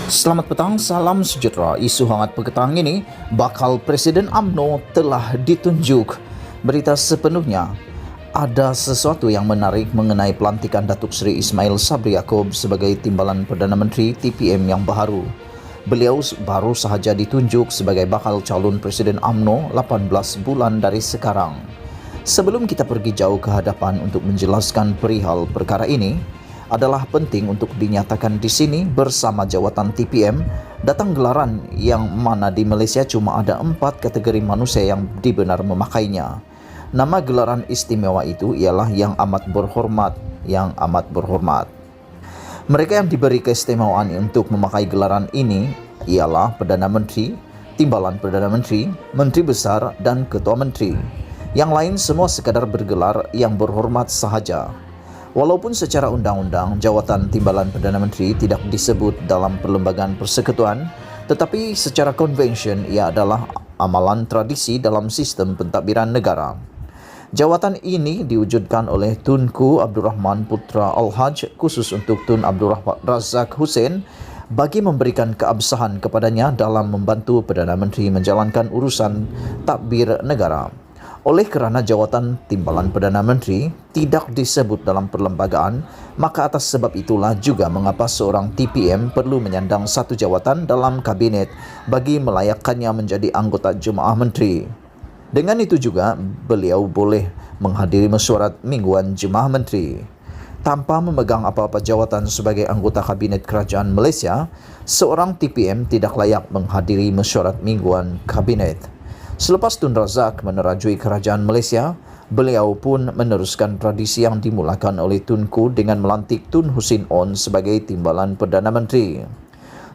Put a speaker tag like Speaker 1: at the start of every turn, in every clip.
Speaker 1: Selamat petang, salam sejahtera. Isu hangat petang ini, bakal Presiden UMNO telah ditunjuk. Berita sepenuhnya, ada sesuatu yang menarik mengenai pelantikan Datuk Seri Ismail Sabri Yaakob sebagai Timbalan Perdana Menteri TPM yang baru. Beliau baru sahaja ditunjuk sebagai bakal calon Presiden UMNO 18 bulan dari sekarang. Sebelum kita pergi jauh ke hadapan untuk menjelaskan perihal perkara ini, adalah penting untuk dinyatakan di sini bersama jawatan TPM datang gelaran yang mana di Malaysia cuma ada 4 kategori manusia yang dibenar memakainya. Nama gelaran istimewa itu ialah yang amat berhormat, yang amat berhormat. Mereka yang diberi keistimewaan untuk memakai gelaran ini ialah Perdana Menteri, Timbalan Perdana Menteri, Menteri Besar dan Ketua Menteri. Yang lain semua sekadar bergelar yang berhormat sahaja. Walaupun secara undang-undang jawatan Timbalan Perdana Menteri tidak disebut dalam perlembagaan persekutuan, tetapi secara konvensyen ia adalah amalan tradisi dalam sistem pentadbiran negara. Jawatan ini diwujudkan oleh Tunku Abdul Rahman Putra Al-Haj khusus untuk Tun Abdul Razak Hussein bagi memberikan keabsahan kepadanya dalam membantu Perdana Menteri menjalankan urusan tadbir negara. Oleh kerana jawatan Timbalan Perdana Menteri tidak disebut dalam perlembagaan, maka atas sebab itulah juga mengapa seorang TPM perlu menyandang satu jawatan dalam kabinet bagi melayakkannya menjadi anggota Jemaah Menteri. Dengan itu juga, beliau boleh menghadiri mesyuarat mingguan Jemaah Menteri. Tanpa memegang apa-apa jawatan sebagai anggota Kabinet Kerajaan Malaysia, seorang TPM tidak layak menghadiri mesyuarat mingguan Kabinet. Selepas Tun Razak menerajui kerajaan Malaysia, beliau pun meneruskan tradisi yang dimulakan oleh Tunku dengan melantik Tun Hussein On sebagai Timbalan Perdana Menteri.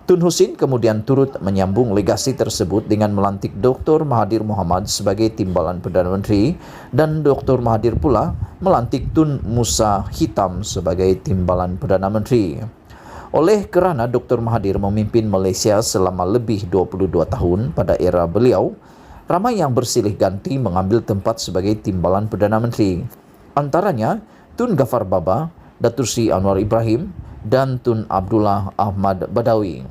Speaker 1: Tun Hussein kemudian turut menyambung legasi tersebut dengan melantik Dr. Mahathir Mohamad sebagai Timbalan Perdana Menteri dan Dr. Mahathir pula melantik Tun Musa Hitam sebagai Timbalan Perdana Menteri. Oleh kerana Dr. Mahathir memimpin Malaysia selama lebih 22 tahun pada era beliau, ramai yang bersilih ganti mengambil tempat sebagai Timbalan Perdana Menteri. Antaranya Tun Ghaffar Baba, Datuk Seri Anwar Ibrahim dan Tun Abdullah Ahmad Badawi.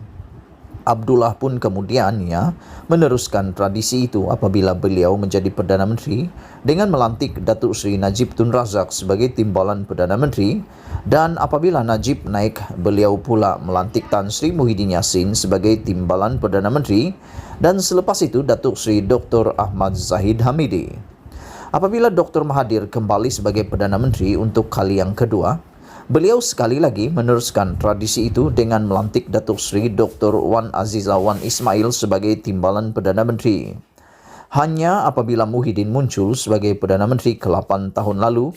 Speaker 1: Abdullah pun kemudiannya meneruskan tradisi itu apabila beliau menjadi Perdana Menteri dengan melantik Datuk Seri Najib Tun Razak sebagai Timbalan Perdana Menteri, dan apabila Najib naik, beliau pula melantik Tan Sri Muhyiddin Yassin sebagai Timbalan Perdana Menteri, dan selepas itu Datuk Seri Dr. Ahmad Zahid Hamidi. Apabila Dr. Mahathir kembali sebagai Perdana Menteri untuk kali yang kedua, beliau sekali lagi meneruskan tradisi itu dengan melantik Datuk Seri Dr. Wan Azizah Wan Ismail sebagai Timbalan Perdana Menteri. Hanya apabila Muhyiddin muncul sebagai Perdana Menteri ke-8 tahun lalu,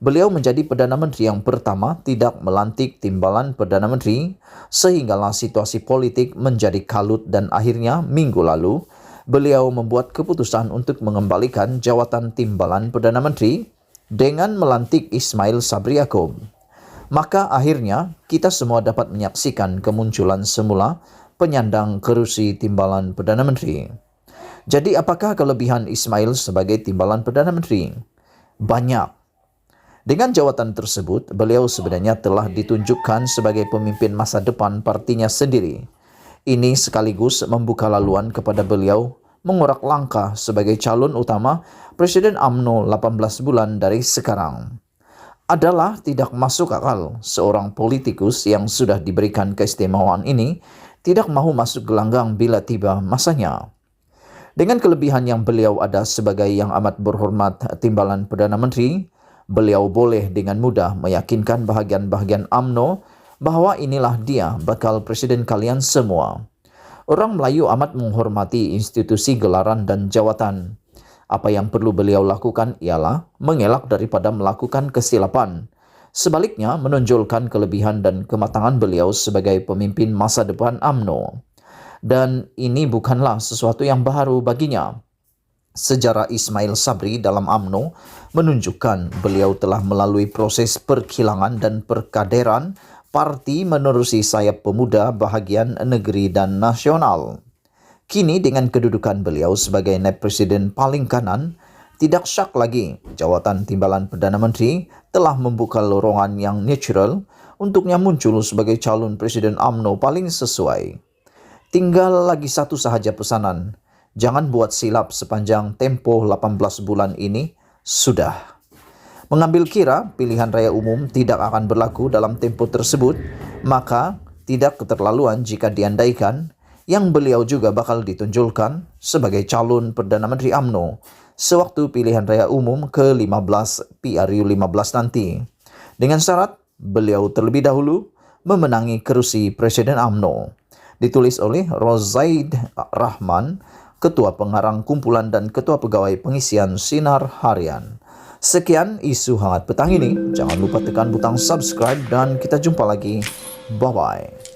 Speaker 1: beliau menjadi Perdana Menteri yang pertama tidak melantik Timbalan Perdana Menteri, sehinggalah situasi politik menjadi kalut dan akhirnya minggu lalu, beliau membuat keputusan untuk mengembalikan jawatan Timbalan Perdana Menteri dengan melantik Ismail Sabri Yaakob. Maka akhirnya kita semua dapat menyaksikan kemunculan semula penyandang kerusi Timbalan Perdana Menteri. Jadi apakah kelebihan Ismail sebagai Timbalan Perdana Menteri? Banyak. Dengan jawatan tersebut, beliau sebenarnya telah ditunjukkan sebagai pemimpin masa depan partinya sendiri. Ini sekaligus membuka laluan kepada beliau mengorak langkah sebagai calon utama Presiden UMNO 18 bulan dari sekarang. Adalah tidak masuk akal seorang politikus yang sudah diberikan keistimewaan ini tidak mahu masuk gelanggang bila tiba masanya. Dengan kelebihan yang beliau ada sebagai yang amat berhormat Timbalan Perdana Menteri, beliau boleh dengan mudah meyakinkan bahagian-bahagian UMNO bahawa inilah dia bakal presiden kalian semua. Orang Melayu amat menghormati institusi gelaran dan jawatan. Apa yang perlu beliau lakukan ialah mengelak daripada melakukan kesilapan. Sebaliknya, menonjolkan kelebihan dan kematangan beliau sebagai pemimpin masa depan UMNO. Dan ini bukanlah sesuatu yang baru baginya. Sejarah Ismail Sabri dalam UMNO menunjukkan beliau telah melalui proses perkilangan dan perkaderan parti menerusi sayap pemuda bahagian negeri dan nasional. Kini dengan kedudukan beliau sebagai naib presiden paling kanan, tidak syak lagi jawatan Timbalan Perdana Menteri telah membuka lorongan yang natural untuknya muncul sebagai calon Presiden UMNO paling sesuai. Tinggal lagi satu sahaja pesanan. Jangan buat silap sepanjang tempo 18 bulan ini sudah. Mengambil kira pilihan raya umum tidak akan berlaku dalam tempo tersebut, maka tidak keterlaluan jika diandaikan yang beliau juga bakal ditunjukkan sebagai calon Perdana Menteri UMNO sewaktu pilihan raya umum ke-15 PRU15 nanti. Dengan syarat beliau terlebih dahulu memenangi kerusi Presiden UMNO. Ditulis oleh Rozaid Rahman, Ketua Pengarang Kumpulan dan Ketua Pegawai Pengisian Sinar Harian. Sekian isu hangat petang ini. Jangan lupa tekan butang subscribe dan kita jumpa lagi. Bye-bye.